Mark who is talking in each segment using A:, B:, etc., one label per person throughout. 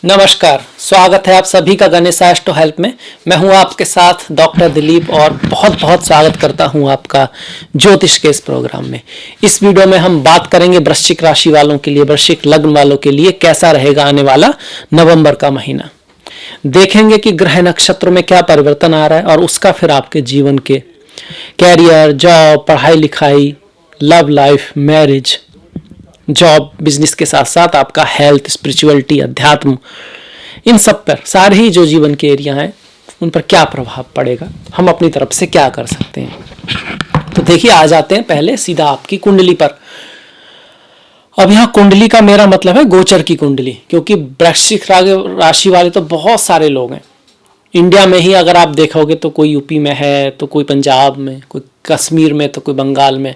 A: नमस्कार, स्वागत है आप सभी का गणेश एस्ट्रो हेल्प में। मैं हूं आपके साथ डॉक्टर दिलीप और बहुत बहुत स्वागत करता हूं आपका ज्योतिष के इस प्रोग्राम में। इस वीडियो में हम बात करेंगे वृश्चिक राशि वालों के लिए, वृश्चिक लग्न वालों के लिए कैसा रहेगा आने वाला नवंबर का महीना। देखेंगे कि ग्रह नक्षत्र में क्या परिवर्तन आ रहा है और उसका फिर आपके जीवन के कैरियर, जॉब, पढ़ाई लिखाई, love life, marriage, job, business के साथ साथ आपका हेल्थ, स्पिरिचुअलिटी, अध्यात्म, इन सब पर सारे ही जो जीवन के एरिया हैं उन पर क्या प्रभाव पड़ेगा, हम अपनी तरफ से क्या कर सकते हैं। तो देखिए, आ जाते हैं पहले सीधा आपकी कुंडली पर। अब यहाँ कुंडली का मेरा मतलब है गोचर की कुंडली, क्योंकि वृश्चिक राशि वाले तो बहुत सारे लोग हैं इंडिया में ही। अगर आप देखोगे तो कोई यूपी में है, तो कोई पंजाब में, कोई कश्मीर में, तो कोई बंगाल में,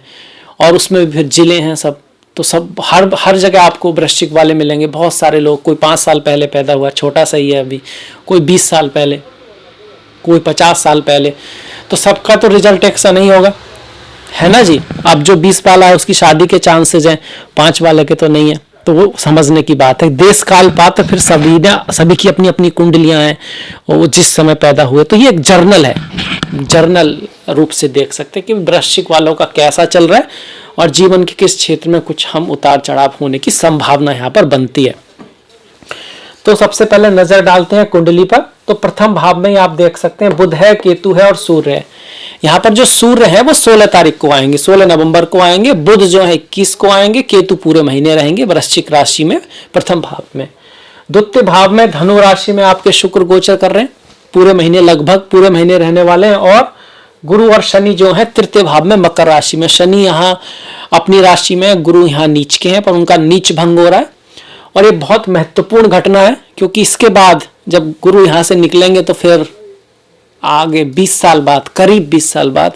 A: और उसमें भी फिर जिले हैं सब। तो सब हर जगह आपको वृश्चिक वाले मिलेंगे। बहुत सारे लोग, कोई 5 साल पहले पैदा हुआ, छोटा सा ही है अभी, कोई 20 साल पहले, कोई 50 साल पहले। तो सबका तो रिजल्ट एक सा नहीं होगा, है ना जी। अब जो 20 वाला है उसकी शादी के चांसेस हैं, 5 वाले के तो नहीं है। तो वो समझने की बात है। देश काल पात्र फिर सभी की अपनी अपनी कुंडलियां हैं, वो जिस समय पैदा हुए। तो ये एक जर्नल है, जर्नल रूप से देख सकते हैं कि वृश्चिक वालों का कैसा चल रहा है और जीवन के किस क्षेत्र में कुछ हम उतार चढ़ाव होने की संभावना यहाँ पर बनती है। तो सबसे पहले नजर डालते हैं कुंडली पर। तो प्रथम भाव में आप देख सकते हैं बुध है, केतु है और सूर्य है। यहाँ पर जो सूर्य है वो 16 तारीख को आएंगे, 16 नवंबर को आएंगे। बुध जो है 21 को आएंगे। केतु पूरे महीने रहेंगे वृश्चिक राशि में प्रथम भाव में। द्वितीय भाव में धनु राशि में आपके शुक्र गोचर कर रहे हैं, पूरे महीने, लगभग पूरे महीने रहने वाले हैं। और गुरु और शनि जो है तृतीय भाव में मकर राशि में। शनि यहाँ अपनी राशि में, गुरु यहाँ नीच के हैं, पर उनका नीच भंग हो रहा है। और ये बहुत महत्वपूर्ण घटना है, क्योंकि इसके बाद जब गुरु यहाँ से निकलेंगे तो फिर आगे 20 साल बाद, करीब 20 साल बाद,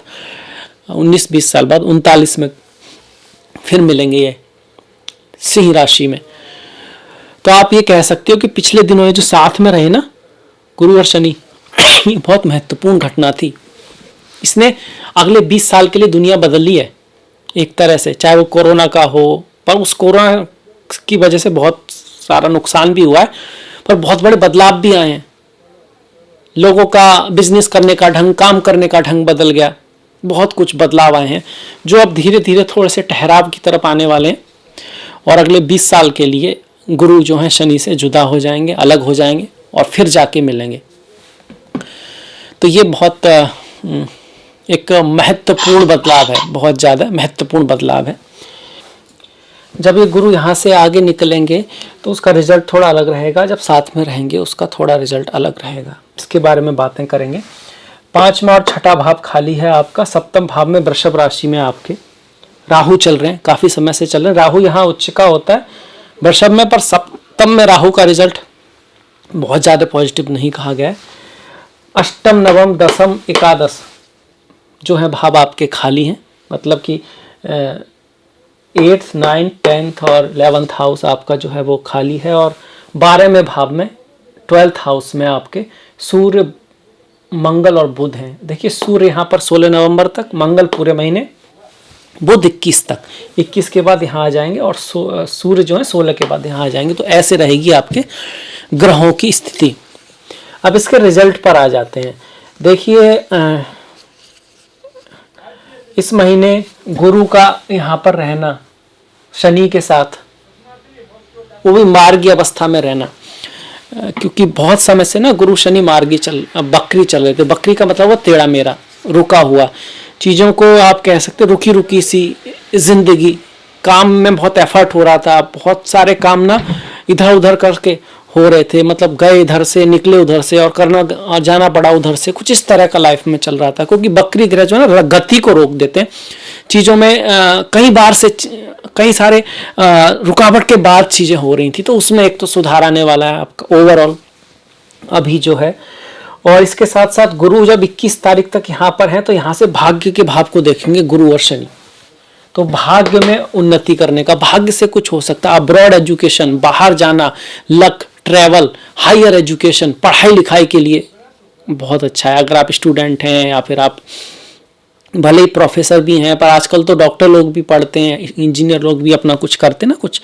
A: 19-20 साल बाद 39 में फिर मिलेंगे ये सिंह राशि में। तो आप ये कह सकते हो कि पिछले दिनों ये जो साथ में रहे ना गुरु और शनि, बहुत महत्वपूर्ण घटना थी। इसने अगले 20 साल के लिए दुनिया बदल ली है एक तरह से, चाहे वो कोरोना का हो। पर उस कोरोना की वजह से बहुत सारा नुकसान भी हुआ है, पर बहुत बड़े बदलाव भी आए हैं। लोगों का बिजनेस करने का ढंग, काम करने का ढंग बदल गया। बहुत कुछ बदलाव आए हैं जो अब धीरे धीरे थोड़े से ठहराव की तरफ आने वाले हैं। और अगले 20 साल के लिए गुरु जो है शनि से जुदा हो जाएंगे, अलग हो जाएंगे और फिर जाके मिलेंगे। तो ये बहुत एक महत्वपूर्ण बदलाव है, बहुत ज़्यादा महत्वपूर्ण बदलाव है। जब ये गुरु यहाँ से आगे निकलेंगे तो उसका रिजल्ट थोड़ा अलग रहेगा, जब साथ में रहेंगे उसका थोड़ा रिजल्ट अलग रहेगा। इसके बारे में बातें करेंगे। 5वां और 6ठा भाव खाली है आपका। सप्तम भाव में वृषभ राशि में आपके राहु चल रहे हैं, काफ़ी समय से चल रहे हैं। राहु यहाँ उच्च का होता है वृषभ में, पर सप्तम में राहु का रिजल्ट बहुत ज़्यादा पॉजिटिव नहीं कहा गया है। अष्टम, नवम, दसम, एकादश जो है भाव आपके खाली हैं, मतलब कि 8th, 9th, 10th और 11th हाउस आपका जो है वो खाली है। और 12वें भाव में 12th हाउस में आपके सूर्य, मंगल और बुध हैं। देखिए, सूर्य यहाँ पर 16 नवंबर तक, मंगल पूरे महीने, बुध 21 तक, 21 के बाद यहाँ आ जाएंगे और सूर्य जो है 16 के बाद यहाँ आ जाएंगे। तो ऐसे रहेगी आपके ग्रहों की स्थिति। अब इसके रिजल्ट पर आ जाते हैं। देखिए, इस महीने गुरु का यहाँ पर रहना शनि के साथ, वो भी मार्गी अवस्था में रहना, क्योंकि बहुत समय से ना गुरु शनि मार्गी बकरी चल रहे थे। बकरी का मतलब वो टेढ़ा मेढ़ा, रुका हुआ, चीज़ों को आप कह सकते रुकी रुकी सी जिंदगी। काम में बहुत एफर्ट हो रहा था, बहुत सारे काम ना इधर उधर करके हो रहे थे, मतलब गए इधर से, निकले उधर से, और करना और जाना पड़ा उधर से, कुछ इस तरह का लाइफ में चल रहा था। क्योंकि बकरी ग्रह जो है ना गति को रोक देते हैं चीज़ों में। कई सारे रुकावट के बाद चीज़ें हो रही थी, तो उसमें एक तो सुधार आने वाला है आपका ओवरऑल अभी जो है। और इसके साथ साथ गुरु जब 21 तारीख तक यहाँ पर है, तो यहाँ से भाग्य के भाव को देखेंगे गुरु और शनि। तो भाग्य में उन्नति करने का, भाग्य से कुछ हो सकता है। अब्रॉड एजुकेशन, बाहर जाना, लक, ट्रैवल, हायर एजुकेशन, पढ़ाई लिखाई के लिए बहुत अच्छा है। अगर आप स्टूडेंट हैं या फिर आप भले ही प्रोफेसर भी हैं, पर आजकल तो डॉक्टर लोग भी पढ़ते हैं, इंजीनियर लोग भी अपना कुछ करते हैं ना, कुछ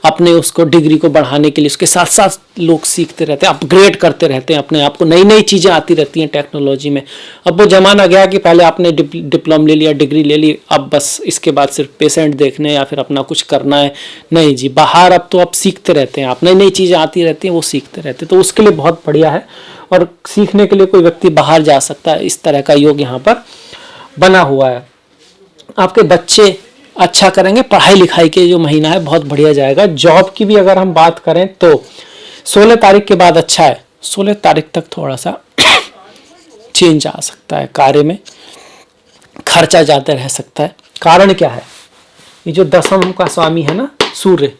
A: अपने उसको डिग्री को बढ़ाने के लिए उसके साथ साथ लोग सीखते रहते हैं, अपग्रेड करते रहते हैं अपने आप को, नई नई चीज़ें आती रहती हैं टेक्नोलॉजी में। अब वो ज़माना गया कि पहले आपने डिप्लोमा ले लिया, डिग्री ले ली, अब बस इसके बाद सिर्फ पेशेंट देखने या फिर अपना कुछ करना है। नहीं जी, बाहर अब तो आप सीखते रहते हैं, आप नई नई चीज़ें आती रहती हैं, वो सीखते रहते हैं, तो उसके लिए बहुत बढ़िया है। और सीखने के लिए कोई व्यक्ति बाहर जा सकता है, इस तरह का योग यहाँ पर बना हुआ है। आपके बच्चे अच्छा करेंगे, पढ़ाई लिखाई के जो महीना है बहुत बढ़िया जाएगा। जॉब की भी अगर हम बात करें तो 16 तारीख के बाद अच्छा है, 16 तारीख तक थोड़ा सा चेंज आ सकता है, कार्य में खर्चा ज़्यादा रह सकता है। कारण क्या है, ये जो दशम का स्वामी है ना सूर्य,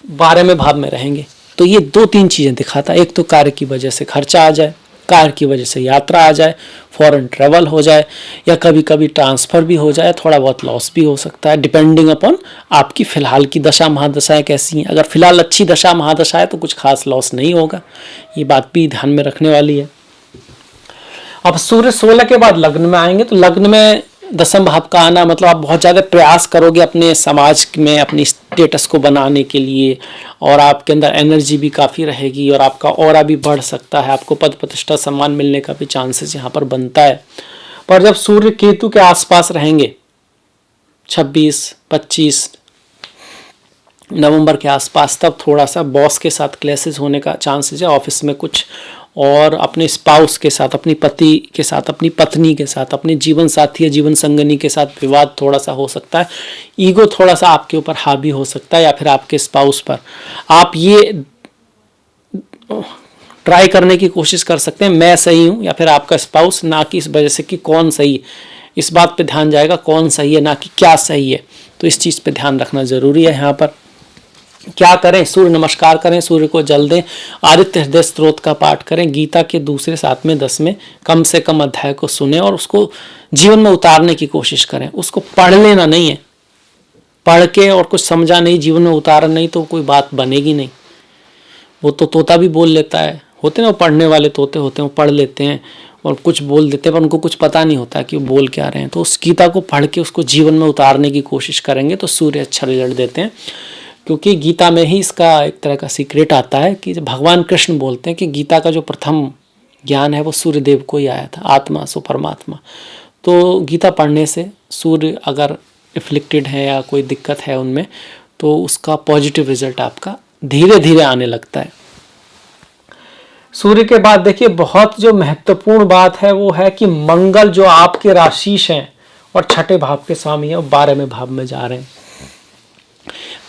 A: 12वें भाव में रहेंगे, तो ये 2-3 चीज़ें दिखाता है। एक तो कार्य की वजह से खर्चा आ जाए, कार्य की वजह से यात्रा आ जाए, फॉरेन ट्रेवल हो जाए, या कभी कभी ट्रांसफ़र भी हो जाए, थोड़ा बहुत लॉस भी हो सकता है, डिपेंडिंग अपॉन आपकी फ़िलहाल की दशा महादशाएं कैसी हैं। अगर फ़िलहाल अच्छी दशा महादशा है तो कुछ खास लॉस नहीं होगा, ये बात भी ध्यान में रखने वाली है। अब सूर्य 16 के बाद लग्न में आएंगे, तो लग्न में दशम भाव का आना मतलब आप बहुत ज़्यादा प्रयास करोगे अपने समाज में अपनी स्टेटस को बनाने के लिए, और आपके अंदर एनर्जी भी काफ़ी रहेगी, और आपका ऑरा भी बढ़ सकता है, आपको पद प्रतिष्ठा सम्मान मिलने का भी चांसेस यहाँ पर बनता है। पर जब सूर्य केतु के आसपास रहेंगे 26-25 नवंबर के आसपास, तब थोड़ा सा बॉस के साथ क्लैशेस होने का चांसेस है ऑफिस में कुछ, और अपने स्पाउस के साथ, अपनी पति के साथ, अपनी पत्नी के साथ, अपने जीवन साथी या जीवन संगनी के साथ विवाद थोड़ा सा हो सकता है। ईगो थोड़ा सा आपके ऊपर हावी हो सकता है, या फिर आपके स्पाउस पर। आप ये ट्राई करने की कोशिश कर सकते हैं मैं सही हूँ या फिर आपका स्पाउस, ना कि इस वजह से कि कौन सही, इस बात पे ध्यान जाएगा कौन सही है, ना कि क्या सही है। तो इस चीज़ पे ध्यान रखना ज़रूरी है। यहाँ पर क्या करें, सूर्य नमस्कार करें, सूर्य को जल दें, आदित्य हृदय स्त्रोत का पाठ करें, गीता के 2, 7, 10 कम से कम अध्याय को सुने और उसको जीवन में उतारने की कोशिश करें। उसको पढ़ लेना नहीं है, पढ़ के और कुछ समझा नहीं, जीवन में उतारा नहीं, तो कोई बात बनेगी नहीं। वो तो तोता भी बोल लेता है, होते ना वो पढ़ने वाले तोते होते हैं, वो पढ़ लेते हैं और कुछ बोल देते हैं, पर उनको कुछ पता नहीं होता कि वो बोल क्या रहे हैं। तो उस गीता को पढ़ के उसको जीवन में उतारने की कोशिश करेंगे तो सूर्य अच्छा रिजल्ट देते हैं, क्योंकि गीता में ही इसका एक तरह का सीक्रेट आता है कि भगवान कृष्ण बोलते हैं कि गीता का जो प्रथम ज्ञान है वो सूर्यदेव को ही आया था, आत्मा सो परमात्मा। तो गीता पढ़ने से सूर्य अगर इफ्लिक्टेड है या कोई दिक्कत है उनमें, तो उसका पॉजिटिव रिजल्ट आपका धीरे धीरे आने लगता है। सूर्य के बाद देखिए बहुत जो महत्वपूर्ण बात है वो है कि मंगल जो आपके राशिश हैं और छठे भाव के स्वामी है, वो 12वें भाव में जा रहे हैं।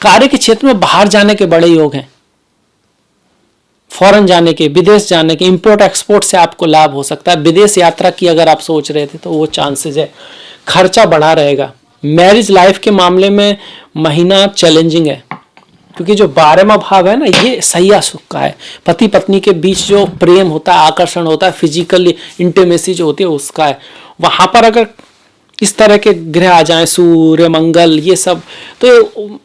A: कार्य के क्षेत्र में बाहर जाने के बड़े योग हैं, फॉरेन जाने के, विदेश जाने के, इंपोर्ट एक्सपोर्ट से आपको लाभ हो सकता है। विदेश यात्रा की अगर आप सोच रहे थे तो वो चांसेस है। खर्चा बढ़ा रहेगा। मैरिज लाइफ के मामले में महीना चैलेंजिंग है, क्योंकि जो 12वां भाव है ना, ये सैया सुख का है। पति पत्नी के बीच जो प्रेम होता है, आकर्षण होता है, फिजिकल इंटीमेसी जो होती है उसका है। वहां पर अगर इस तरह के ग्रह आ जाएं, सूर्य मंगल ये सब, तो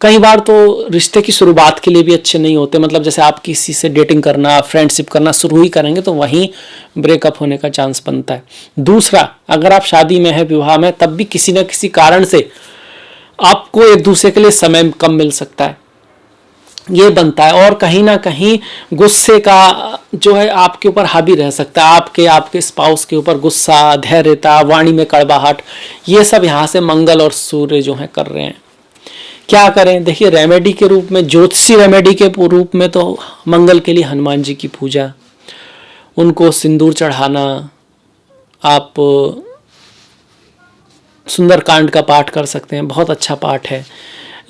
A: कई बार तो रिश्ते की शुरुआत के लिए भी अच्छे नहीं होते। मतलब जैसे आप किसी से डेटिंग करना, फ्रेंडशिप करना शुरू ही करेंगे तो वहीं ब्रेकअप होने का चांस बनता है। दूसरा, अगर आप शादी में है, विवाह में, तब भी किसी न किसी कारण से आपको एक दूसरे के लिए समय कम मिल सकता है, ये बनता है। और कहीं ना कहीं गुस्से का जो है आपके ऊपर हावी रह सकता है, आपके स्पाउस के ऊपर गुस्सा, धैर्यता, वाणी में कड़वाहट, ये सब यहाँ से मंगल और सूर्य जो है कर रहे हैं। क्या करें, देखिए रेमेडी के रूप में, ज्योतिषी रेमेडी के रूप में तो मंगल के लिए हनुमान जी की पूजा, उनको सिंदूर चढ़ाना, आप सुंदरकांड का पाठ कर सकते हैं, बहुत अच्छा पाठ है।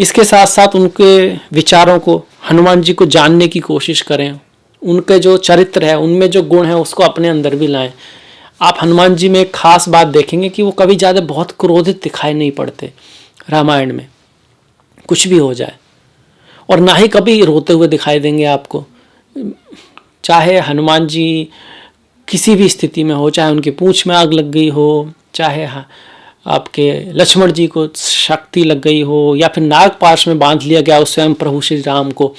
A: इसके साथ साथ उनके विचारों को, हनुमान जी को जानने की कोशिश करें, उनके जो चरित्र है, उनमें जो गुण है उसको अपने अंदर भी लाएं। आप हनुमान जी में एक खास बात देखेंगे कि वो कभी ज़्यादा बहुत क्रोधित दिखाई नहीं पड़ते रामायण में, कुछ भी हो जाए, और ना ही कभी रोते हुए दिखाई देंगे आपको। चाहे हनुमान जी किसी भी स्थिति में हो, चाहे उनकी पूंछ में आग लग गई हो, चाहे आपके लक्ष्मण जी को शक्ति लग गई हो, या फिर नागपाश में बांध लिया गया उस स्वयं प्रभु श्री राम को,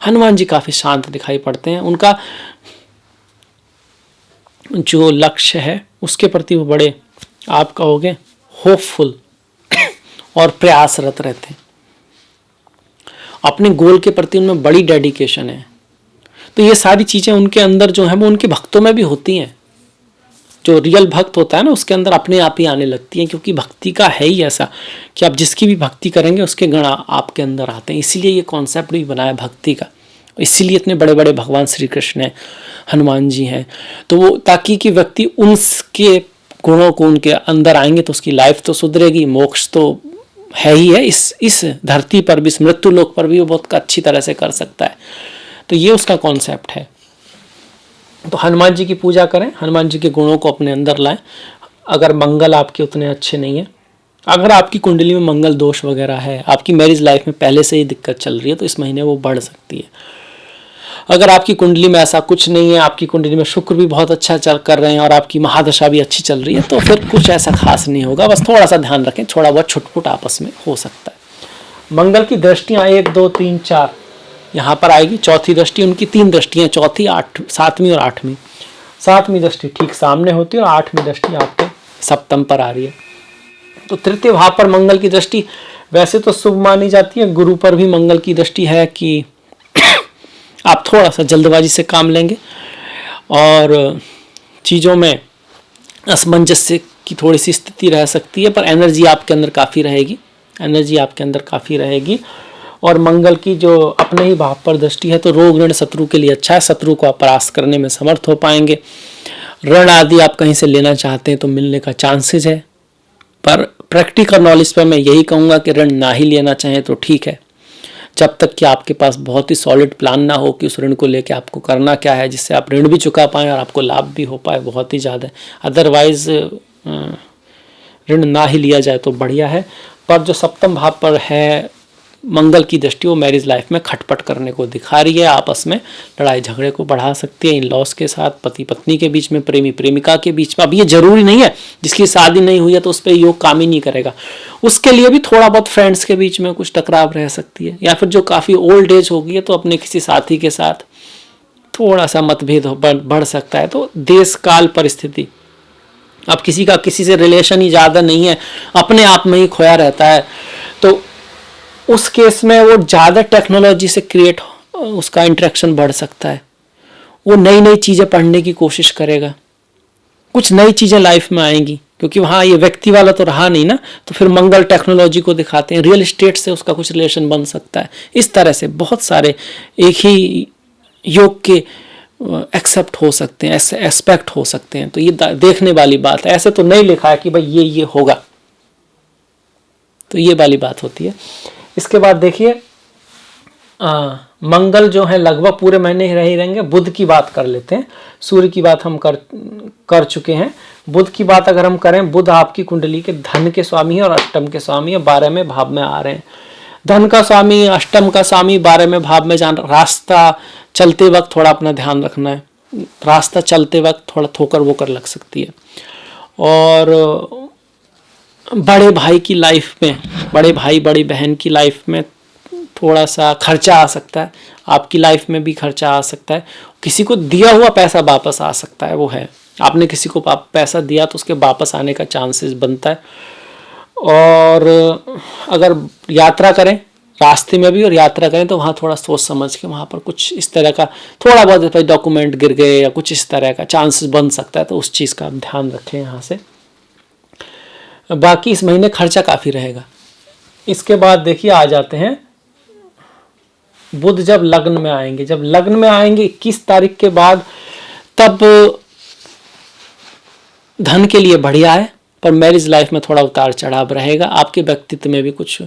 A: हनुमान जी काफ़ी शांत दिखाई पड़ते हैं। उनका जो लक्ष्य है उसके प्रति वो बड़े, आप कहोगे, होपफुल और प्रयासरत रहते हैं। अपने गोल के प्रति उनमें बड़ी डेडिकेशन है। तो ये सारी चीज़ें उनके अंदर जो है वो उनके भक्तों में भी होती हैं। जो रियल भक्त होता है ना, उसके अंदर अपने आप ही आने लगती हैं, क्योंकि भक्ति का है ही ऐसा कि आप जिसकी भी भक्ति करेंगे उसके गुण आपके अंदर आते हैं। इसीलिए ये कॉन्सेप्ट भी बनाया भक्ति का, इसीलिए इतने बड़े बड़े भगवान श्री कृष्ण हैं, हनुमान जी हैं। तो वो ताकि कि व्यक्ति उनके गुणों को उनके अंदर आएंगे तो उसकी लाइफ तो सुधरेगी, मोक्ष तो है ही है, इस धरती पर भी, इस मृत्यु लोक पर भी वो बहुत अच्छी तरह से कर सकता है। तो ये उसका कॉन्सेप्ट है। तो हनुमान जी की पूजा करें, हनुमान जी के गुणों को अपने अंदर लाएं। अगर मंगल आपके उतने अच्छे नहीं है, अगर आपकी कुंडली में मंगल दोष वगैरह है, आपकी मैरिज लाइफ में पहले से ही दिक्कत चल रही है, तो इस महीने वो बढ़ सकती है। अगर आपकी कुंडली में ऐसा कुछ नहीं है, आपकी कुंडली में शुक्र भी बहुत अच्छा चल कर रहे हैं और आपकी महादशा भी अच्छी चल रही है, तो फिर कुछ ऐसा खास नहीं होगा। बस थोड़ा सा ध्यान रखें, थोड़ा बहुत छुटपुट आपस में हो सकता है। मंगल की दृष्टियाँ 1, 2, 3, 4 यहाँ पर आएगी। चौथी दृष्टि, उनकी 3 दृष्टियाँ, चौथी, 7वीं और 8वीं। 7वीं दृष्टि ठीक सामने होती है और 8वीं दृष्टि आपके सप्तम पर आ रही है। तो तृतीय भाव पर मंगल की दृष्टि वैसे तो शुभ मानी जाती है। गुरु पर भी मंगल की दृष्टि है कि आप थोड़ा सा जल्दबाजी से काम लेंगे और चीज़ों में असमंजस्य की थोड़ी सी स्थिति रह सकती है, पर एनर्जी आपके अंदर काफ़ी रहेगी, एनर्जी आपके अंदर काफ़ी रहेगी। और मंगल की जो अपने ही भाव पर दृष्टि है, तो रोग ऋण शत्रु के लिए अच्छा है, शत्रु को आप परास्त करने में समर्थ हो पाएंगे। ऋण आदि आप कहीं से लेना चाहते हैं तो मिलने का चांसेस है, पर प्रैक्टिकल नॉलेज पर मैं यही कहूँगा कि ऋण ना ही लेना चाहें तो ठीक है, जब तक कि आपके पास बहुत ही सॉलिड प्लान ना हो कि उस ऋण को लेकर आपको करना क्या है, जिससे आप ऋण भी चुका पाएँ और आपको लाभ भी हो पाए, बहुत ही ज़्यादा। अदरवाइज ऋण ना ही लिया जाए तो बढ़िया है। पर जो सप्तम भाव पर है मंगल की दृष्टि, वो मैरिज लाइफ में खटपट करने को दिखा रही है, आपस में लड़ाई झगड़े को बढ़ा सकती है, इन लॉस के साथ, पति पत्नी के बीच में, प्रेमी प्रेमिका के बीच में। अब ये जरूरी नहीं है जिसकी शादी नहीं हुई है तो उस पर योग काम ही नहीं करेगा, उसके लिए भी थोड़ा बहुत फ्रेंड्स के बीच में कुछ टकराव रह सकती है, या फिर जो काफ़ी ओल्ड एज हो गई है तो अपने किसी साथी के साथ थोड़ा सा मतभेद बढ़ सकता है। तो देश काल परिस्थिति, अब किसी का किसी से रिलेशन ही ज़्यादा नहीं है, अपने आप में ही खोया रहता है, तो उस केस में वो ज़्यादा टेक्नोलॉजी से क्रिएट उसका इंटरेक्शन बढ़ सकता है। वो नई नई चीज़ें पढ़ने की कोशिश करेगा, कुछ नई चीज़ें लाइफ में आएंगी, क्योंकि वहाँ ये व्यक्ति वाला तो रहा नहीं ना, तो फिर मंगल टेक्नोलॉजी को दिखाते हैं, रियल एस्टेट से उसका कुछ रिलेशन बन सकता है। इस तरह से बहुत सारे एक ही योग के एक्सेप्ट हो सकते हैं, ऐसे एस्पेक्ट हो सकते हैं। तो ये देखने वाली बात है, ऐसे तो नहीं लिखा है कि भाई ये होगा, तो ये वाली बात होती है। इसके बाद देखिए मंगल जो है लगभग पूरे महीने ही रहे रहेंगे। बुध की बात कर लेते हैं, सूर्य की बात हम कर चुके हैं। बुध की बात अगर हम करें, बुध आपकी कुंडली के धन के स्वामी है और अष्टम के स्वामी है, 12वें भाव में आ रहे हैं। धन का स्वामी, अष्टम का स्वामी, 12वें भाव में जान। रास्ता चलते वक्त थोड़ा अपना ध्यान रखना है, रास्ता चलते वक्त थोड़ा ठोकर वोकर लग सकती है। और बड़े भाई की लाइफ में, बड़े भाई बड़ी बहन की लाइफ में थोड़ा सा खर्चा आ सकता है, आपकी लाइफ में भी खर्चा आ सकता है। किसी को दिया हुआ पैसा वापस आ सकता है, वो है, आपने किसी को पैसा दिया तो उसके वापस आने का चांसेस बनता है। और अगर यात्रा करें, रास्ते में भी और यात्रा करें, तो वहाँ थोड़ा सोच समझ के, वहाँ पर कुछ इस तरह का थोड़ा बहुत डॉक्यूमेंट गिर गए या कुछ इस तरह का चांसेस बन सकता है, तो उस चीज़ का आप ध्यान रखें यहाँ से। बाकी इस महीने खर्चा काफ़ी रहेगा। इसके बाद देखिए आ जाते हैं बुध जब लग्न में आएंगे, जब लग्न में आएंगे 21 तारीख के बाद, तब धन के लिए बढ़िया है, पर मैरिज लाइफ में थोड़ा उतार चढ़ाव रहेगा। आपके व्यक्तित्व में भी कुछ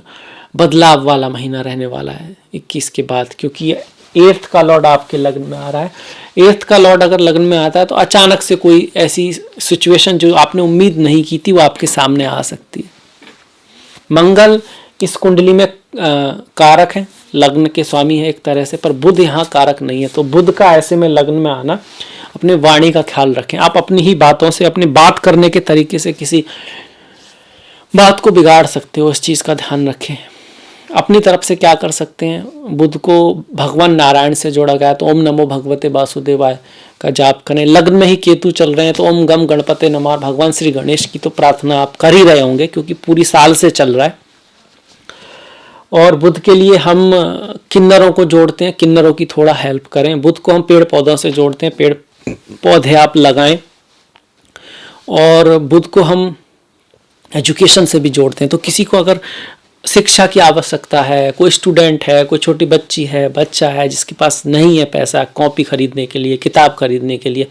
A: बदलाव वाला महीना रहने वाला है 21 के बाद, क्योंकि 8th का लॉर्ड आपके लग्न में आ रहा है। 8th का लॉर्ड अगर लग्न में आता है तो अचानक से कोई ऐसी सिचुएशन जो आपने उम्मीद नहीं की थी वो आपके सामने आ सकती है। मंगल इस कुंडली में कारक है, लग्न के स्वामी है एक तरह से, पर बुध यहाँ कारक नहीं है। तो बुध का ऐसे में लग्न में आना, अपने वाणी का ख्याल रखें। आप अपनी ही बातों से, अपनी बात करने के तरीके से किसी बात को बिगाड़ सकते हो, इस चीज़ का ध्यान रखें। अपनी तरफ से क्या कर सकते हैं, बुध को भगवान नारायण से जोड़ा गया तो ओम नमो भगवते वासुदेवाय का जाप करें। लग्न में ही केतु चल रहे हैं तो ओम गम गणपते नमः, भगवान श्री गणेश की तो प्रार्थना आप कर ही रहे होंगे क्योंकि पूरी साल से चल रहा है। और बुध के लिए हम किन्नरों को जोड़ते हैं, किन्नरों की थोड़ा हेल्प करें। बुध को हम पेड़ पौधों से जोड़ते हैं, पेड़ पौधे आप लगाएं। और बुध को हम एजुकेशन से भी जोड़ते हैं। तो किसी को अगर शिक्षा की आवश्यकता है, कोई स्टूडेंट है, कोई छोटी बच्ची है, बच्चा है जिसके पास नहीं है पैसा कॉपी खरीदने के लिए, किताब खरीदने के लिए,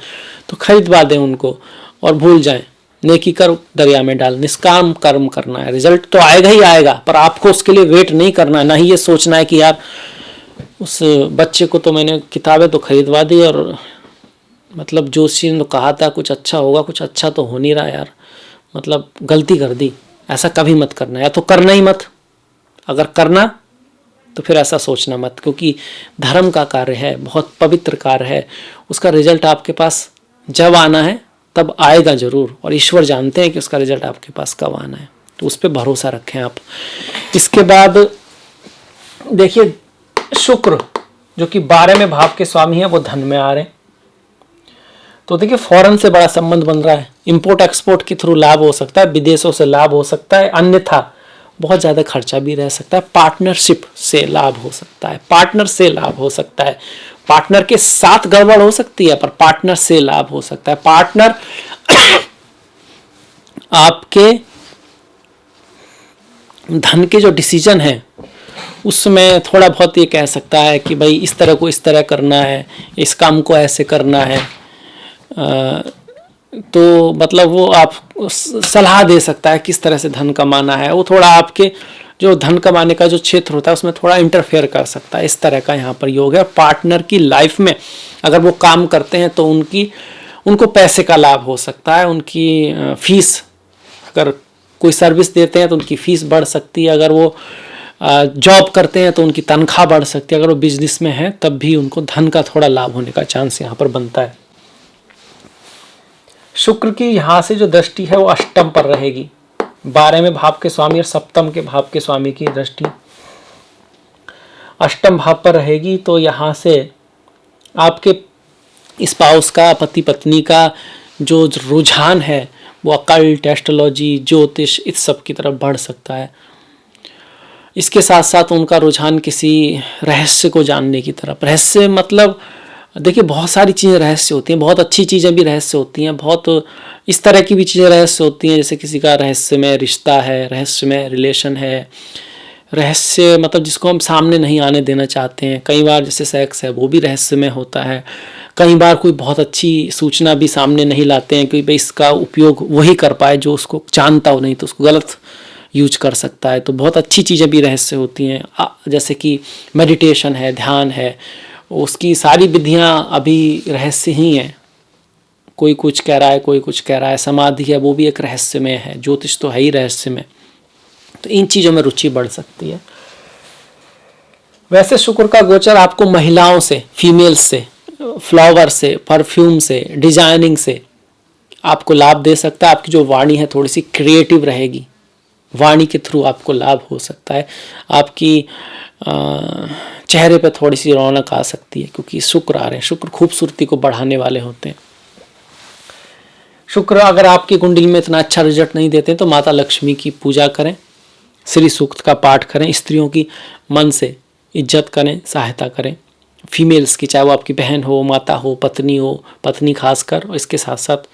A: तो खरीदवा दें उनको और भूल जाएं। नेकी कर दरिया में डाल, निष्काम कर्म करना है, रिजल्ट तो आएगा ही आएगा, पर आपको उसके लिए वेट नहीं करना है। ना ही ये सोचना है कि यार उस बच्चे को तो मैंने किताबें तो खरीदवा दी और मतलब जो चीज़ ने कहा था कुछ अच्छा होगा, कुछ अच्छा तो हो नहीं रहा यार, मतलब गलती कर दी। ऐसा कभी मत करना, या तो करना ही मत, अगर करना तो फिर ऐसा सोचना मत, क्योंकि धर्म का कार्य है, बहुत पवित्र कार्य है, उसका रिजल्ट आपके पास जब आना है तब आएगा जरूर, और ईश्वर जानते हैं कि उसका रिजल्ट आपके पास कब आना है, तो उस पर भरोसा रखें आप। इसके बाद देखिए शुक्र जो कि 12वें भाव के स्वामी है वो धन में आ रहे हैं, तो देखिए फॉरेन से बड़ा संबंध बन रहा है, इंपोर्ट एक्सपोर्ट के थ्रू लाभ हो सकता है, विदेशों से लाभ हो सकता है, अन्यथा बहुत ज़्यादा खर्चा भी रह सकता है। पार्टनरशिप से लाभ हो सकता है, पार्टनर से लाभ हो सकता है, पार्टनर के साथ गड़बड़ हो सकती है पर पार्टनर से लाभ हो सकता है। पार्टनर आपके धन के जो डिसीजन है उसमें थोड़ा बहुत ये कह सकता है कि भाई इस तरह को इस तरह करना है, इस काम को ऐसे करना है, तो मतलब वो आप सलाह दे सकता है किस तरह से धन कमाना है। वो थोड़ा आपके जो धन कमाने का जो क्षेत्र होता है उसमें थोड़ा इंटरफेयर कर सकता है, इस तरह का यहाँ पर योग है। पार्टनर की लाइफ में अगर वो काम करते हैं तो उनको पैसे का लाभ हो सकता है, उनकी फीस, अगर कोई सर्विस देते हैं तो उनकी फीस बढ़ सकती है, अगर वो जॉब करते हैं तो उनकी तनख्वाह बढ़ सकती है, अगर वो बिजनेस में है तब भी उनको धन का थोड़ा लाभ होने का चांस यहाँ पर बनता है। शुक्र की यहाँ से जो दृष्टि है वो अष्टम पर रहेगी, 12वें भाव के स्वामी और सप्तम के भाव के स्वामी की दृष्टि अष्टम भाव पर रहेगी। तो यहाँ से आपके स्पाउस का, पति पत्नी का जो रुझान है वो अकल्ट, एस्ट्रोलॉजी, ज्योतिष इस सब की तरफ बढ़ सकता है। इसके साथ साथ उनका रुझान किसी रहस्य को जानने की तरफ। रहस्य मतलब देखिए बहुत सारी चीज़ें रहस्य होती हैं, बहुत अच्छी चीज़ें भी रहस्य होती हैं, बहुत इस तरह की भी चीज़ें रहस्य होती हैं, जैसे किसी का रहस्य में रिश्ता है, रहस्य में रिलेशन है, रहस्य मतलब जिसको हम सामने नहीं आने देना चाहते हैं। कई बार जैसे सेक्स है वो भी रहस्य में होता है। कई बार कोई बहुत अच्छी सूचना भी सामने नहीं लाते हैं कि भाई इसका उपयोग वही कर पाए जो उसको जानता हो, नहीं तो उसको गलत यूज कर सकता है। तो बहुत अच्छी चीज़ें भी रहस्य होती हैं, जैसे कि मेडिटेशन है, ध्यान है, उसकी सारी विधियां अभी रहस्य ही हैं। कोई कुछ कह रहा है, कोई कुछ कह रहा है। समाधि है वो भी एक रहस्य में है, ज्योतिष तो है ही रहस्य में। तो इन चीज़ों में रुचि बढ़ सकती है। वैसे शुक्र का गोचर आपको महिलाओं से, फीमेल्स से, फ्लावर से, परफ्यूम से, डिजाइनिंग से आपको लाभ दे सकता है। आपकी जो वाणी है थोड़ी सी क्रिएटिव रहेगी, वाणी के थ्रू आपको लाभ हो सकता है। आपकी चेहरे पे थोड़ी सी रौनक आ सकती है क्योंकि शुक्र आ रहे हैं। शुक्र खूबसूरती को बढ़ाने वाले होते हैं। शुक्र अगर आपकी कुंडली में इतना अच्छा रिजल्ट नहीं देते तो माता लक्ष्मी की पूजा करें, श्री सूक्त का पाठ करें, स्त्रियों की मन से इज्जत करें, सहायता करें। फीमेल्स की, चाहे वो आपकी बहन हो, माता हो, पत्नी खासकर, और इसके साथ साथ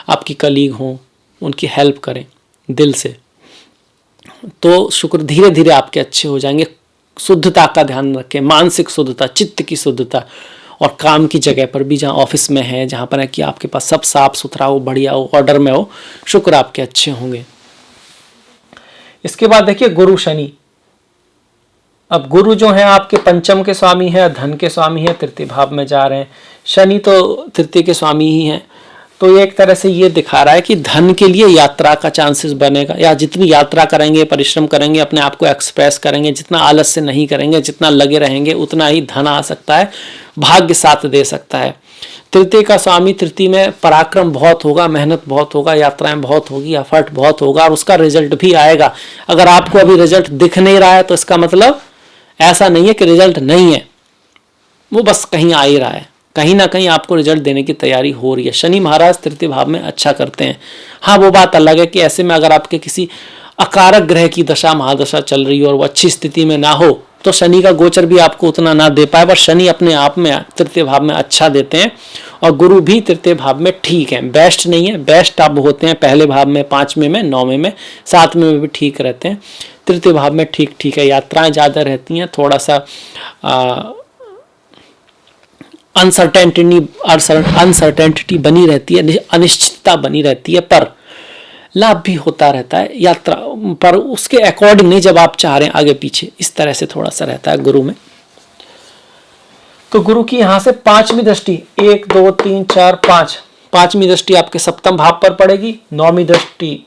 A: आपकी कलीग हो, उनकी हेल्प करें दिल से। तो शुक्र धीरे धीरे आपके अच्छे हो जाएंगे। शुद्धता का ध्यान रखें, मानसिक शुद्धता, चित्त की शुद्धता, और काम की जगह पर भी, जहाँ ऑफिस में है, जहाँ पर है कि आपके पास सब साफ सुथरा हो, बढ़िया हो, ऑर्डर में हो, शुक्र आपके अच्छे होंगे। इसके बाद देखिए गुरु शनि। अब गुरु जो है आपके पंचम के स्वामी है, धन के स्वामी है, तृतीय भाव में जा रहे हैं। शनि तो तृतीय के स्वामी ही हैं। तो ये एक तरह से ये दिखा रहा है कि धन के लिए यात्रा का चांसेस बनेगा, या जितनी यात्रा करेंगे, परिश्रम करेंगे, अपने आप को एक्सप्रेस करेंगे, जितना आलस से नहीं करेंगे, जितना लगे रहेंगे, उतना ही धन आ सकता है। भाग्य साथ दे सकता है। तृतीय का स्वामी तृतीय में पराक्रम बहुत होगा, मेहनत बहुत होगा, यात्राएं बहुत होगी, एफर्ट बहुत होगा और उसका रिजल्ट भी आएगा। अगर आपको अभी रिजल्ट दिख नहीं रहा है तो इसका मतलब ऐसा नहीं है कि रिजल्ट नहीं है, वो बस कहीं आ ही रहा है, कहीं ना कहीं आपको रिजल्ट देने की तैयारी हो रही है। शनि महाराज तृतीय भाव में अच्छा करते हैं। हाँ, वो बात अलग है कि ऐसे में अगर आपके किसी अकारक ग्रह की दशा महादशा चल रही हो और वो अच्छी स्थिति में ना हो तो शनि का गोचर भी आपको उतना ना दे पाए, पर शनि अपने आप में तृतीय भाव में अच्छा देते हैं और गुरु भी तृतीय भाव में ठीक है, बेस्ट नहीं है, बेस्ट अब होते हैं पहले भाव में, पांचवें में, नौवें में, सातवें में भी ठीक रहते हैं। तृतीय भाव में ठीक ठीक है, यात्राएं ज़्यादा रहती हैं, थोड़ा सा अनसर्टेनिटी बनी रहती है, अनिश्चितता बनी रहती है, पर लाभ भी होता रहता है यात्रा पर, उसके अकॉर्डिंग नहीं जब आप चाह रहे हैं आगे पीछे, इस तरह से थोड़ा सा रहता है गुरु में। तो गुरु की यहां से पांचवी दृष्टि 1 2 3 4 5, पांचवी दृष्टि आपके सप्तम भाव पर पड़ेगी, नौवीं दृष्टि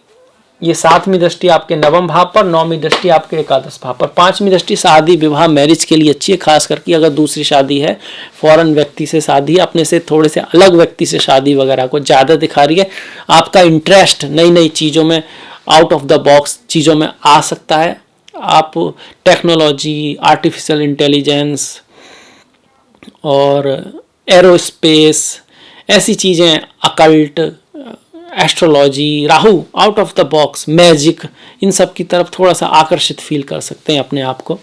A: ये सातवीं दृष्टि आपके नवम भाव पर, नौवीं दृष्टि आपके एकादश भाव पर। पांचवी दृष्टि शादी विवाह मैरिज के लिए अच्छी है, खास करके अगर दूसरी शादी है, फॉरेन व्यक्ति से शादी, अपने से थोड़े से अलग व्यक्ति से शादी वगैरह को ज़्यादा दिखा रही है। आपका इंटरेस्ट नई नई चीज़ों में, आउट ऑफ द बॉक्स चीज़ों में आ सकता है। आप टेक्नोलॉजी, आर्टिफिशियल इंटेलिजेंस और एरोस्पेस, ऐसी चीज़ें, occult, astrology, Rahu, out of the box, magic, इन सब की तरफ थोड़ा सा आकर्षित फील कर सकते हैं अपने आप को।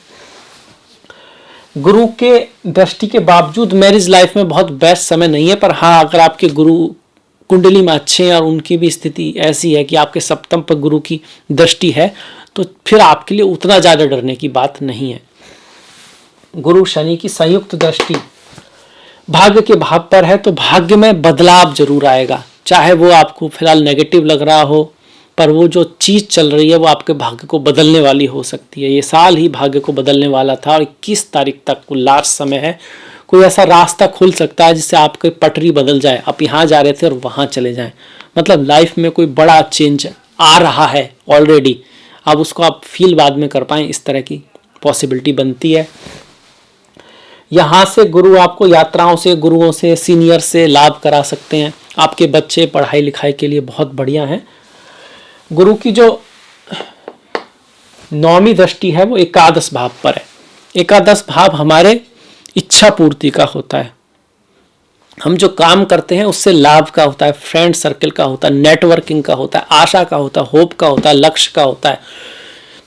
A: गुरु के दृष्टि के बावजूद मैरिज लाइफ में बहुत बेस्ट समय नहीं है, पर हाँ, अगर आपके गुरु कुंडली में अच्छे हैं और उनकी भी स्थिति ऐसी है कि आपके सप्तम पर गुरु की दृष्टि है, तो फिर आपके लिए उतना ज़्यादा डरने की बात नहीं है। गुरु शनि की संयुक्त दृष्टि भाग्य के भाव पर है, तो भाग्य में बदलाव जरूर आएगा, चाहे वो आपको फिलहाल नेगेटिव लग रहा हो, पर वो जो चीज़ चल रही है वो आपके भाग्य को बदलने वाली हो सकती है। ये साल ही भाग्य को बदलने वाला था और 21 तारीख तक को लास्ट समय है। कोई ऐसा रास्ता खुल सकता है जिससे आपकी पटरी बदल जाए, आप यहाँ जा रहे थे और वहाँ चले जाएं, मतलब लाइफ में कोई बड़ा चेंज आ रहा है ऑलरेडी, अब उसको आप फील बाद में कर पाएँ, इस तरह की पॉसिबिलिटी बनती है। यहाँ से गुरु आपको यात्राओं से, गुरुओं से, सीनियर से लाभ करा सकते हैं। आपके बच्चे पढ़ाई लिखाई के लिए बहुत बढ़िया हैं। गुरु की जो नौवीं दृष्टि है वो एकादश भाव पर है। एकादश भाव हमारे इच्छा पूर्ति का होता है, हम जो काम करते हैं उससे लाभ का होता है, फ्रेंड सर्कल का होता है, नेटवर्किंग का होता है, आशा का होता है, होप का होता है, लक्ष्य का होता है।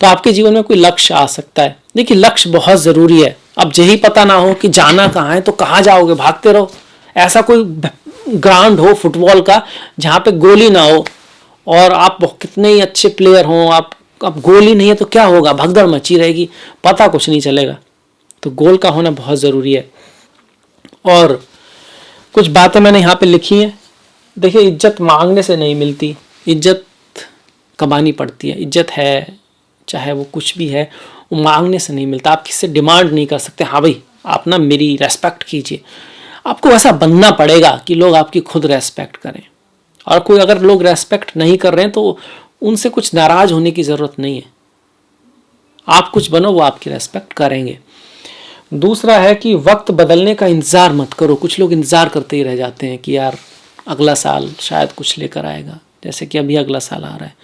A: तो आपके जीवन में कोई लक्ष्य आ सकता है। देखिए, लक्ष्य बहुत ज़रूरी है। अब यही पता ना हो कि जाना कहाँ है तो कहाँ जाओगे, भागते रहो। ऐसा कोई ग्राउंड हो फुटबॉल का जहाँ पे गोली ना हो और आप कितने ही अच्छे प्लेयर हों, आप अब गोली नहीं है तो क्या होगा, भगदड़ मची रहेगी, पता कुछ नहीं चलेगा। तो गोल का होना बहुत ज़रूरी है। और कुछ बातें मैंने यहाँ पे लिखी हैं। देखिए, इज्जत मांगने से नहीं मिलती, इज्जत कमानी पड़ती है। इज्जत है, चाहे वो कुछ भी है, वो मांगने से नहीं मिलता। आप किससे डिमांड नहीं कर सकते, हाँ भाई आप ना मेरी रेस्पेक्ट कीजिए। आपको ऐसा बनना पड़ेगा कि लोग आपकी खुद रेस्पेक्ट करें। और कोई अगर लोग रेस्पेक्ट नहीं कर रहे हैं तो उनसे कुछ नाराज होने की ज़रूरत नहीं है। आप कुछ बनो, वो आपकी रेस्पेक्ट करेंगे। दूसरा है कि वक्त बदलने का इंतज़ार मत करो। कुछ लोग इंतज़ार करते ही रह जाते हैं कि यार अगला साल शायद कुछ लेकर आएगा, जैसे कि अभी अगला साल आ रहा है,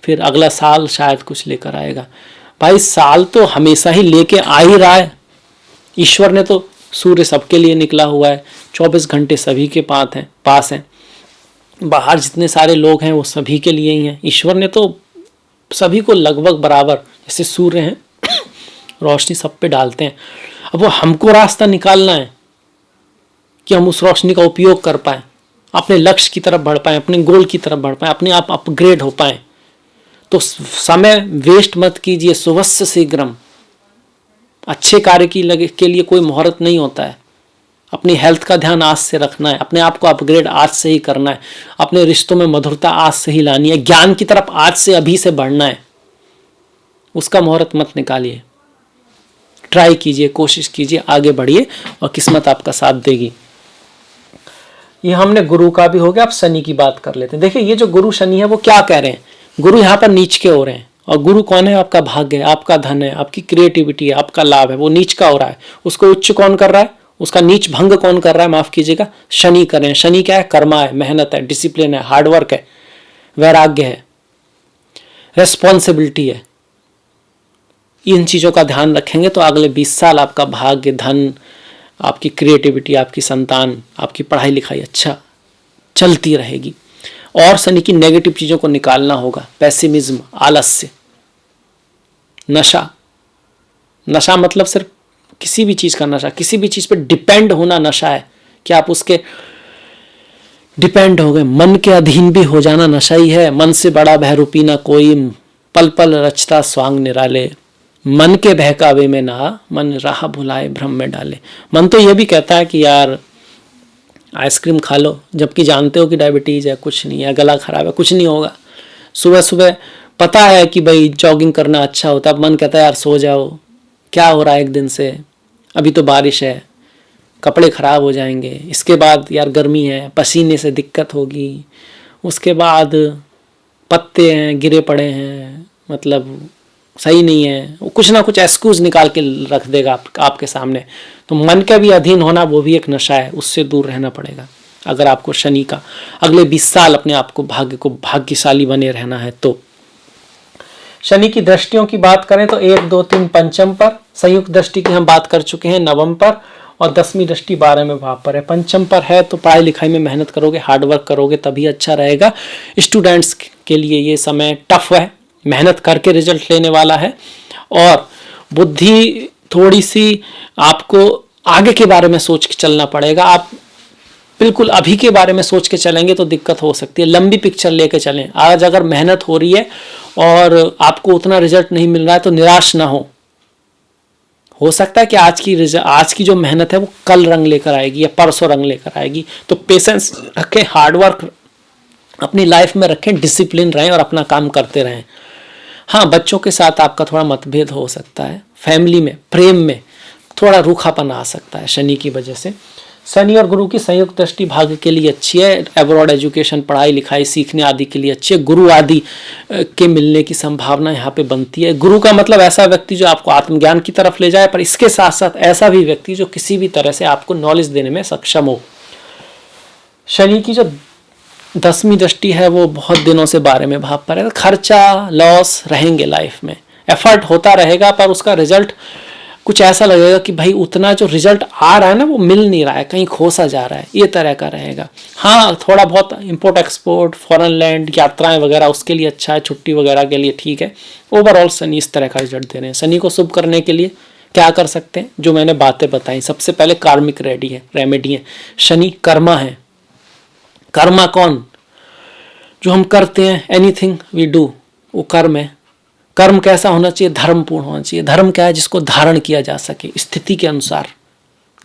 A: फिर अगला साल शायद कुछ लेकर आएगा। भाई साल तो हमेशा ही लेके आ ही रहा है। ईश्वर ने तो, सूर्य सबके लिए निकला हुआ है, 24 घंटे सभी के पास हैं। बाहर जितने सारे लोग हैं वो सभी के लिए ही हैं। ईश्वर ने तो सभी को लगभग बराबर, जैसे सूर्य हैं, रोशनी सब पे डालते हैं। अब वो हमको रास्ता निकालना है कि हम उस रोशनी का उपयोग कर पाएँ, अपने लक्ष्य की तरफ बढ़ पाएँ, अपने गोल की तरफ बढ़ पाएँ, अपने आप अपग्रेड हो पाएँ। तो समय वेस्ट मत कीजिए। सुवस्य शीघ्रम। अच्छे कार्य के लिए कोई मुहूर्त नहीं होता है। अपनी हेल्थ का ध्यान आज से रखना है, अपने आप को अपग्रेड आज से ही करना है, अपने रिश्तों में मधुरता आज से ही लानी है, ज्ञान की तरफ आज से अभी से बढ़ना है। उसका मुहूर्त मत निकालिए, ट्राई कीजिए, कोशिश कीजिए, आगे बढ़िए और किस्मत आपका साथ देगी। ये हमने गुरु का भी हो गया। अब शनि की बात कर लेते हैं। देखिए, ये जो गुरु शनि है वो क्या कह रहे हैं, गुरु यहाँ पर नीच के हो रहे हैं। और गुरु कौन है? आपका भाग्य है, आपका धन है, आपकी क्रिएटिविटी है, आपका लाभ है, वो नीच का हो रहा है। उसको उच्च कौन कर रहा है? उसका नीच भंग कौन कर रहा है, माफ कीजिएगा, शनि कर रहे हैं। शनि क्या है, कर्मा है, मेहनत है, डिसिप्लिन है, हार्डवर्क है, वैराग्य है, रेस्पॉन्सिबिलिटी है। इन चीजों का ध्यान रखेंगे तो अगले 20 साल आपका भाग्य, धन, आपकी क्रिएटिविटी, आपकी संतान, आपकी पढ़ाई लिखाई अच्छा चलती रहेगी। और शनि की नेगेटिव चीजों को निकालना होगा, पेसिमिज्म, आलस्य, नशा। नशा मतलब सिर्फ किसी भी चीज का नशा, किसी भी चीज पे डिपेंड होना नशा है कि आप उसके डिपेंड हो गए। मन के अधीन भी हो जाना नशा ही है। मन से बड़ा बहरूपी ना कोई, पल पल रचता स्वांग निराले, मन के बहकावे में ना, मन राह भुलाए भ्रम में डाले। मन तो यह भी कहता है कि यार आइसक्रीम खा लो, जबकि जानते हो कि डायबिटीज है, कुछ नहीं है, गला खराब है, कुछ नहीं होगा। सुबह सुबह पता है कि भाई जॉगिंग करना अच्छा होता है, मन कहता है यार सो जाओ, क्या हो रहा है एक दिन से, अभी तो बारिश है, कपड़े खराब हो जाएंगे, इसके बाद यार गर्मी है, पसीने से दिक्कत होगी, उसके बाद पत्ते हैं गिरे पड़े हैं, मतलब सही नहीं है, वो कुछ ना कुछ एक्सक्यूज निकाल के रख देगा आपके सामने। तो मन का भी अधीन होना वो भी एक नशा है, उससे दूर रहना पड़ेगा अगर आपको शनि का अगले 20 साल अपने आप को भाग्यशाली बने रहना है। तो शनि की दृष्टियों की बात करें तो 1, 2, 3 पंचम पर, संयुक्त दृष्टि की हम बात कर चुके हैं नवम पर, और 10वीं दृष्टि 12वें भाव पर है। पंचम पर है तो पढ़ाई लिखाई में मेहनत करोगे, हार्डवर्क करोगे तभी अच्छा रहेगा। स्टूडेंट्स के लिए ये समय टफ है, मेहनत करके रिजल्ट लेने वाला है, और बुद्धि थोड़ी सी आपको आगे के बारे में सोच के चलना पड़ेगा। आप बिल्कुल अभी के बारे में सोच के चलेंगे तो दिक्कत हो सकती है। लंबी पिक्चर लेके चलें। आज अगर मेहनत हो रही है और आपको उतना रिजल्ट नहीं मिल रहा है तो निराश ना हो सकता है कि आज की जो मेहनत है वो कल रंग लेकर आएगी या परसों रंग लेकर आएगी। तो पेशेंस रखें, हार्डवर्क अपनी लाइफ में रखें, डिसिप्लिन रहें और अपना काम करते रहें। हाँ, बच्चों के साथ आपका थोड़ा मतभेद हो सकता है, फैमिली में, प्रेम में थोड़ा रूखापन आ सकता है शनि की वजह से। शनि और गुरु की संयुक्त दृष्टि भाग्य के लिए अच्छी है, एब्रॉड एजुकेशन, पढ़ाई लिखाई, सीखने आदि के लिए अच्छी है। गुरु आदि के मिलने की संभावना यहाँ पे बनती है। गुरु का मतलब ऐसा व्यक्ति जो आपको आत्मज्ञान की तरफ ले जाए, पर इसके साथ साथ ऐसा भी व्यक्ति जो किसी भी तरह से आपको नॉलेज देने में सक्षम हो। शनि की जो 10वीं दृष्टि है वो बहुत दिनों से 12वें भाव पर है। खर्चा, लॉस रहेंगे लाइफ में, एफर्ट होता रहेगा पर उसका रिजल्ट कुछ ऐसा लगेगा कि भाई उतना जो रिजल्ट आ रहा है ना वो मिल नहीं रहा है, कहीं खोसा जा रहा है, ये तरह का रहेगा। हाँ, थोड़ा बहुत इंपोर्ट एक्सपोर्ट, फॉरेन लैंड, यात्राएं वगैरह उसके लिए अच्छा है, छुट्टी वगैरह के लिए ठीक है। ओवरऑल शनि इस तरह का रिजल्ट दे रहे हैं। शनि को शुभ करने के लिए क्या कर सकते हैं, जो मैंने बातें बताई। सबसे पहले कार्मिक रेमेडी है। शनि कर्मा है। कर्मा कौन, जो हम करते हैं, एनीथिंग वी डू, वो कर्म है। कर्म कैसा होना चाहिए, धर्मपूर्ण होना चाहिए। धर्म क्या है, जिसको धारण किया जा सके, स्थिति के अनुसार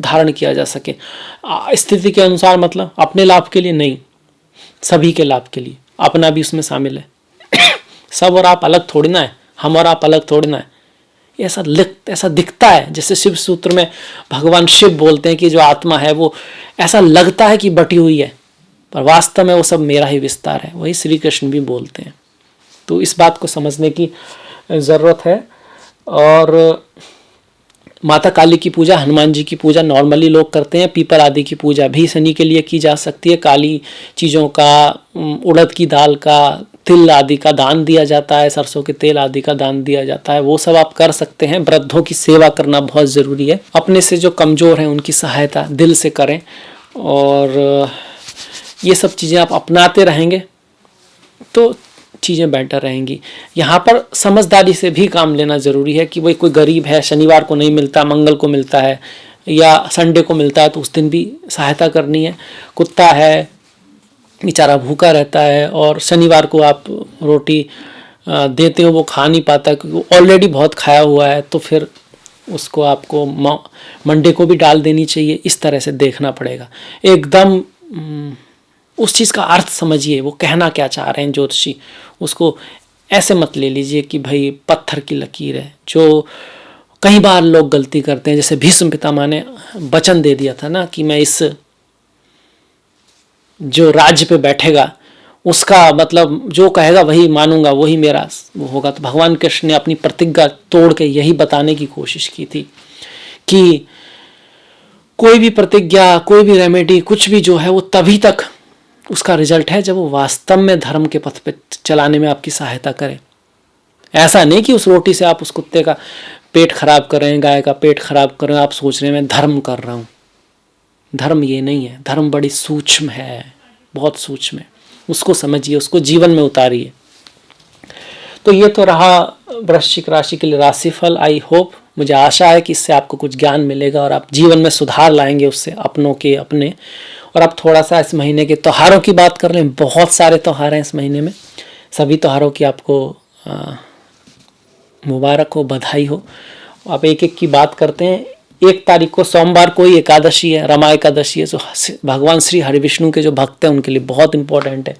A: धारण किया जा सके। स्थिति के अनुसार मतलब अपने लाभ के लिए नहीं, सभी के लाभ के लिए, अपना भी उसमें शामिल है। सब और आप अलग थोड़ी ना है, हम और आप अलग थोड़ी ना है। ऐसा दिखता है, जैसे शिव सूत्र में भगवान शिव बोलते हैं कि जो आत्मा है वो ऐसा लगता है कि बटी हुई है, पर वास्तव में वो सब मेरा ही विस्तार है। वही श्री कृष्ण भी बोलते हैं। तो इस बात को समझने की ज़रूरत है। और माता काली की पूजा, हनुमान जी की पूजा नॉर्मली लोग करते हैं। पीपल आदि की पूजा भी शनि के लिए की जा सकती है। काली चीज़ों का, उड़द की दाल का, तिल आदि का दान दिया जाता है, सरसों के तेल आदि का दान दिया जाता है, वो सब आप कर सकते हैं। वृद्धों की सेवा करना बहुत ज़रूरी है। अपने से जो कमज़ोर हैं उनकी सहायता दिल से करें, और ये सब चीज़ें आप अपनाते रहेंगे तो चीज़ें बेटर रहेंगी। यहाँ पर समझदारी से भी काम लेना ज़रूरी है कि भाई कोई गरीब है, शनिवार को नहीं मिलता, मंगल को मिलता है या संडे को मिलता है, तो उस दिन भी सहायता करनी है। कुत्ता है, बेचारा भूखा रहता है और शनिवार को आप रोटी देते हो, वो खा नहीं पाता क्योंकि ऑलरेडी बहुत खाया हुआ है, तो फिर उसको आपको मंडे को भी डाल देनी चाहिए। इस तरह से देखना पड़ेगा। एकदम उस चीज़ का अर्थ समझिए, वो कहना क्या चाह रहे हैं ज्योतिषी, उसको ऐसे मत ले लीजिए कि भाई पत्थर की लकीर है। जो कई बार लोग गलती करते हैं, जैसे भीष्म पितामह ने वचन दे दिया था ना कि मैं इस जो राज्य पे बैठेगा उसका मतलब जो कहेगा वही मानूंगा, वही मेरा वो होगा। तो भगवान कृष्ण ने अपनी प्रतिज्ञा तोड़ के यही बताने की कोशिश की थी कि कोई भी प्रतिज्ञा, कोई भी रेमेडी, कुछ भी जो है वो तभी तक उसका रिजल्ट है जब वो वास्तव में धर्म के पथ पे चलाने में आपकी सहायता करे। ऐसा नहीं कि उस रोटी से आप उस कुत्ते का पेट खराब कर रहे हैं, गाय का पेट खराब कर रहे हैं, आप सोच रहे हैं मैं धर्म कर रहा हूँ। धर्म ये नहीं है। धर्म बड़ी सूक्ष्म है, बहुत सूक्ष्म है। उसको समझिए, उसको जीवन में उतारिए। तो ये तो रहा वृश्चिक राशि के लिए राशिफल। आई होप, मुझे आशा है कि इससे आपको कुछ ज्ञान मिलेगा और आप जीवन में सुधार लाएंगे उससे, अपनों के अपने। और अब थोड़ा सा इस महीने के त्योहारों की बात कर लें। बहुत सारे त्यौहार हैं इस महीने में। सभी त्योहारों की आपको मुबारक हो, बधाई हो। आप एक एक की बात करते हैं। 1 तारीख को सोमवार को ही एकादशी है, रमा एकादशी है, जो भगवान श्री हरिविष्णु के जो भक्त हैं उनके लिए बहुत इंपॉर्टेंट है।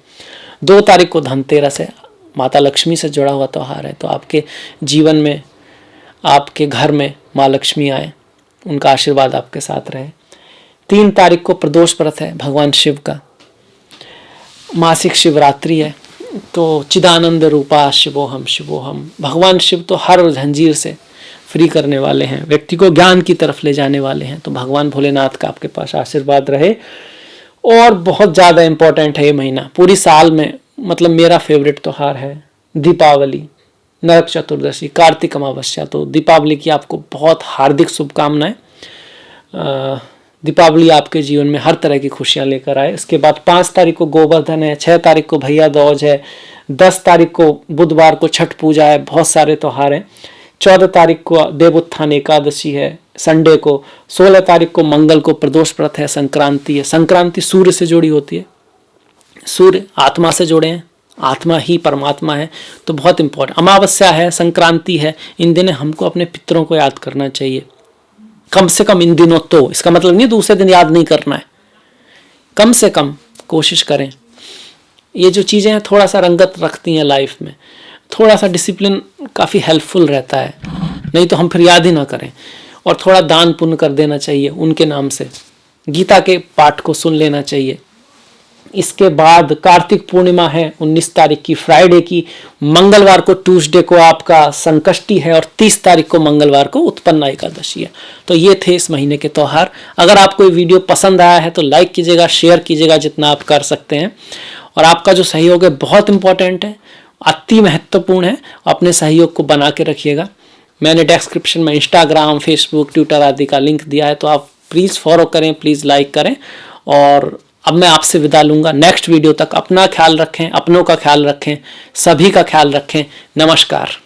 A: 2 तारीख को धनतेरस है, माता लक्ष्मी से जुड़ा हुआ त्यौहार है। तो आपके जीवन में, आपके घर में माँ लक्ष्मी आए, उनका आशीर्वाद आपके साथ रहे। 3 तारीख को प्रदोष व्रत है भगवान शिव का, मासिक शिवरात्रि है। तो चिदानंद रूपा शिवोहम शिवोहम, भगवान शिव तो हर जंजीर से फ्री करने वाले हैं, व्यक्ति को ज्ञान की तरफ ले जाने वाले हैं। तो भगवान भोलेनाथ का आपके पास आशीर्वाद रहे। और बहुत ज़्यादा इम्पोर्टेंट है ये महीना पूरी साल में, मतलब मेरा फेवरेट त्यौहार है दीपावली, नरक चतुर्दशी, कार्तिक अमावस्या। तो दीपावली की आपको बहुत हार्दिक शुभकामनाएं। दीपावली आपके जीवन में हर तरह की खुशियां लेकर आए। इसके बाद 5 तारीख को गोवर्धन है, 6 तारीख को भैया दूज है, 10 तारीख को बुधवार को छठ पूजा है। बहुत सारे त्यौहार हैं। 14 तारीख को देवोत्थान एकादशी है संडे को। 16 तारीख को मंगल को प्रदोष व्रत है, संक्रांति है। संक्रांति सूर्य से जुड़ी होती है, सूर्य आत्मा से जुड़े हैं, आत्मा ही परमात्मा है, तो बहुत इंपॉर्टेंट। अमावस्या है, संक्रांति है। इन दिनों हमको अपने पितरों को याद करना चाहिए, कम से कम इन दिनों। तो इसका मतलब नहीं दूसरे दिन याद नहीं करना है, कम से कम कोशिश करें। ये जो चीज़ें हैं थोड़ा सा रंगत रखती हैं लाइफ में, थोड़ा सा डिसिप्लिन काफ़ी हेल्पफुल रहता है, नहीं तो हम फिर याद ही ना करें। और थोड़ा दान पुण्य कर देना चाहिए उनके नाम से, गीता के पाठ को सुन लेना चाहिए। इसके बाद कार्तिक पूर्णिमा है 19 तारीख की, फ्राइडे की। मंगलवार को ट्यूसडे को आपका संकष्टी है, और 30 तारीख को मंगलवार को उत्पन्ना एकादशी है। तो ये थे इस महीने के त्यौहार। अगर आपको ये वीडियो पसंद आया है तो लाइक कीजिएगा, शेयर कीजिएगा जितना आप कर सकते हैं। और आपका जो सहयोग है बहुत इंपॉर्टेंट है, अति महत्वपूर्ण है। अपने सहयोग को बना के रखिएगा। मैंने डिस्क्रिप्शन में इंस्टाग्राम, फेसबुक, ट्विटर आदि का लिंक दिया है, तो आप प्लीज़ फॉलो करें, प्लीज़ लाइक करें। और अब मैं आपसे विदा लूँगा। नेक्स्ट वीडियो तक अपना ख्याल रखें, अपनों का ख्याल रखें, सभी का ख्याल रखें। नमस्कार।